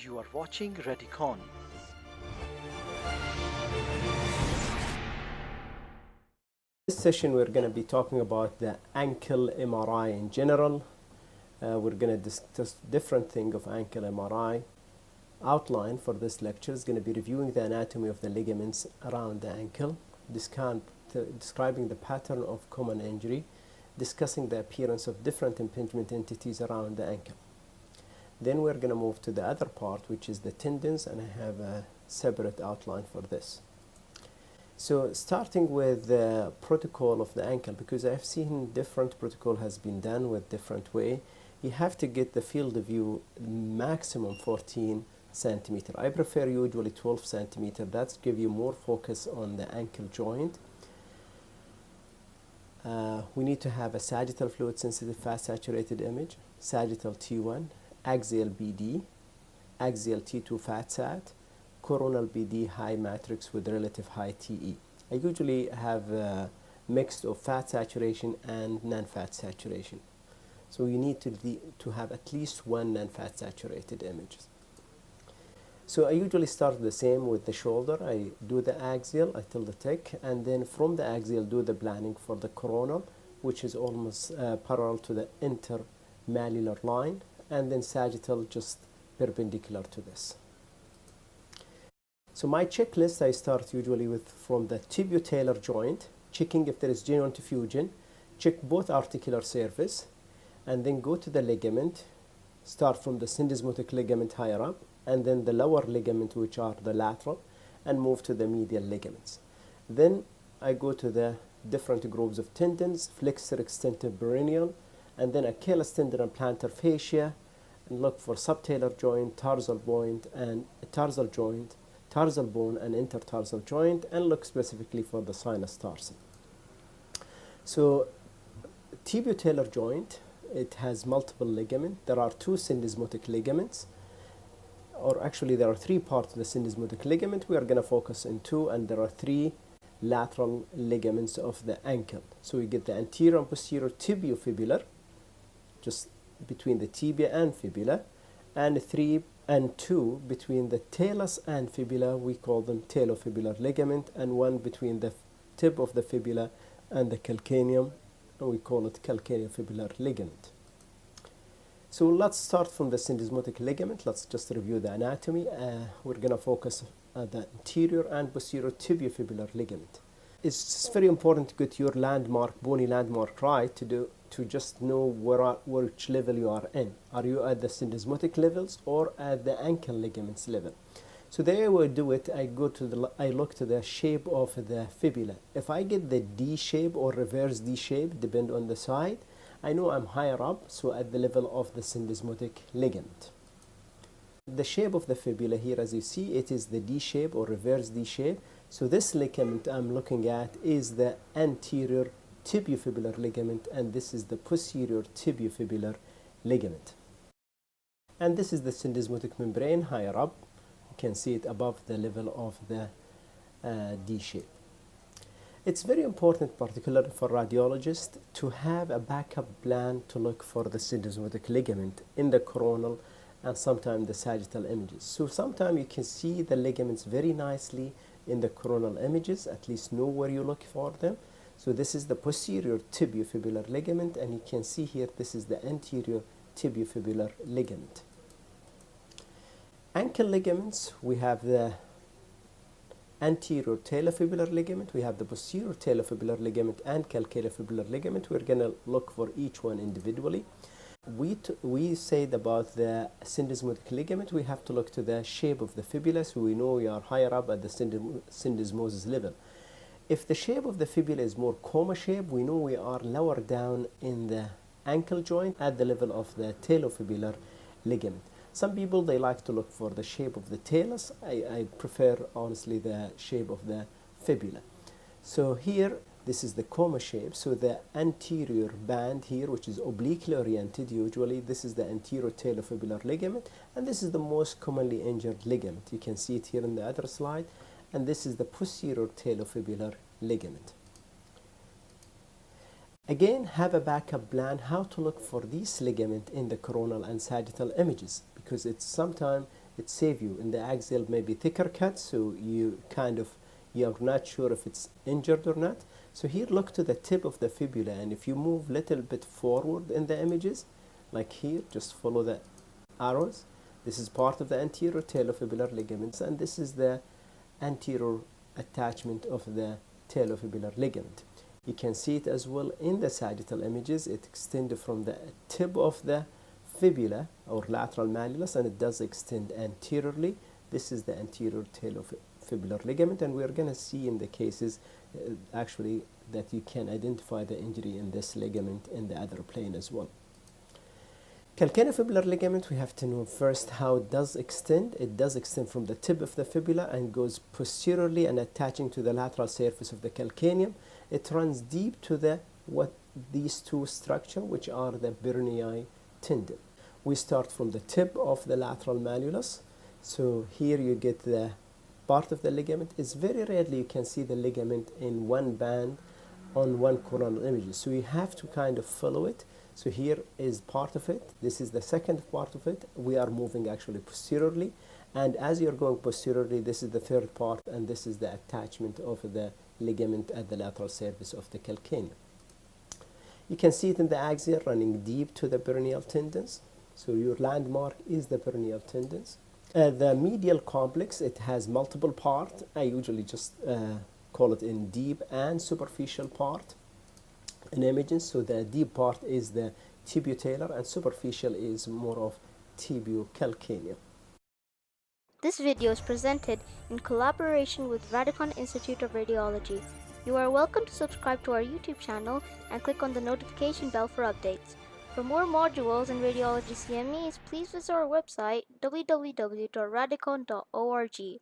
You are watching Radicon. This session we're going to be talking about the ankle MRI in general. We're going to discuss different things of ankle MRI. Outline for this lecture is going to be reviewing the anatomy of the ligaments around the ankle, describing the pattern of common injury, discussing the appearance of different impingement entities around the ankle. Then we're going to move to the other part, which is the tendons, and I have a separate outline for this. So starting with the protocol of the ankle, because I've seen different protocol has been done with different way. You have to get the field of view maximum 14 centimeter. I prefer usually 12 centimeter. That's give you more focus on the ankle joint. We need to have a sagittal fluid sensitive fast saturated image, sagittal T1, axial BD, axial T2 fat sat, coronal BD high matrix with relative high TE. I usually have a mix of fat saturation and non-fat saturation. So you need to have at least one non-fat saturated image. So I usually start the same with the shoulder. I do the axial, I tilt the tick, and then from the axial do the planning for the coronal, which is almost parallel to the intermalleolar line, and then sagittal just perpendicular to this. So my checklist, I start usually with from the tibio-talar joint, checking if there is genuine diffusion, check both articular surface, and then go to the ligament, start from the syndesmotic ligament higher up, and then the lower ligament, which are the lateral, and move to the medial ligaments. Then I go to the different groups of tendons, flexor extensor peroneal, and then Achilles tendon and plantar fascia, and look for subtalar joint, tarsal joint, and tarsal joint, tarsal bone and intertarsal joint, and look specifically for the sinus tarsal. So tibio-talar joint, it has multiple ligaments. There are two syndesmotic ligaments, or actually there are three parts of the syndesmotic ligament. We are going to focus on two, and there are three lateral ligaments of the ankle. So we get the anterior and posterior tibiofibular, just between the tibia and fibula, and three and two between the talus and fibula. We call them talofibular ligament, and one between the tip of the fibula and the calcaneum, and we call it calcaneofibular ligament. So let's start from the syndesmotic ligament. Let's just review the anatomy. We're going to focus on the anterior and posterior tibiofibular ligament. It's very important to get your landmark, bony landmark right to just know which level you are in. Are you at the syndesmotic levels or at the ankle ligaments level? So there we do it. I look to the shape of the fibula. If I get the D shape or reverse D shape, depend on the side, I know I'm higher up, so at the level of the syndesmotic ligament. The shape of the fibula here, as you see, it is the D shape or reverse D shape. So this ligament I'm looking at is the anterior tibiofibular ligament, and this is the posterior tibiofibular ligament. And this is the syndesmotic membrane higher up. You can see it above the level of the D shape. It's very important, particularly for radiologists, to have a backup plan to look for the syndesmotic ligament in the coronal and sometimes the sagittal images. So sometimes you can see the ligaments very nicely in the coronal images, at least know where you look for them. So this is the posterior tibiofibular ligament, and you can see here this is the anterior tibiofibular ligament. Ankle ligaments, we have the anterior talofibular ligament, we have the posterior talofibular ligament and calcaneofibular ligament. We're going to look for each one individually. We said about the syndesmotic ligament, we have to look to the shape of the fibula, so we know we are higher up at the syndesmosis level. If the shape of the fibula is more coma shape, we know we are lower down in the ankle joint at the level of the talofibular ligament. Some people, they like to look for the shape of the talus. I prefer, honestly, the shape of the fibula. So here, this is the coma shape. So the anterior band here, which is obliquely oriented, usually, this is the anterior talofibular ligament, and this is the most commonly injured ligament. You can see it here in the other slide, and this is the posterior talofibular ligament. Again, have a backup plan how to look for this ligament in the coronal and sagittal images, because it's sometimes it saves you. In the axial, maybe thicker cut, so you're not sure if it's injured or not. So here, look to the tip of the fibula, and if you move little bit forward in the images, like here, just follow the arrows. This is part of the anterior talofibular ligaments, and this is the anterior attachment of the talofibular ligament. You can see it as well in the sagittal images. It extends from the tip of the fibula or lateral malleolus, and it does extend anteriorly. This is the anterior talofibular ligament, and we're going to see in the cases actually that you can identify the injury in this ligament in the other plane as well. Calcaneofibular ligament, we have to know first how it does extend. It does extend from the tip of the fibula and goes posteriorly and attaching to the lateral surface of the calcaneum. It runs deep to these two structures, which are the peroneal tendon. We start from the tip of the lateral malleolus. So here you get the part of the ligament. It's very rarely you can see the ligament in one band on one coronal image. So you have to kind of follow it. So here is part of it. This is the second part of it. We are moving actually posteriorly. And as you're going posteriorly, this is the third part, and this is the attachment of the ligament at the lateral surface of the calcaneum. You can see it in the axial running deep to the peroneal tendons. So your landmark is the peroneal tendons. The medial complex, it has multiple parts. I usually just call it in deep and superficial part in images. So the deep part is the tibiotalar and superficial is more of tibiocalcaneum. This video is presented in collaboration with Radicon Institute of Radiology. You are welcome to subscribe to our YouTube channel and click on the notification bell for updates. For more modules in Radiology CMEs, please visit our website www.radicon.org.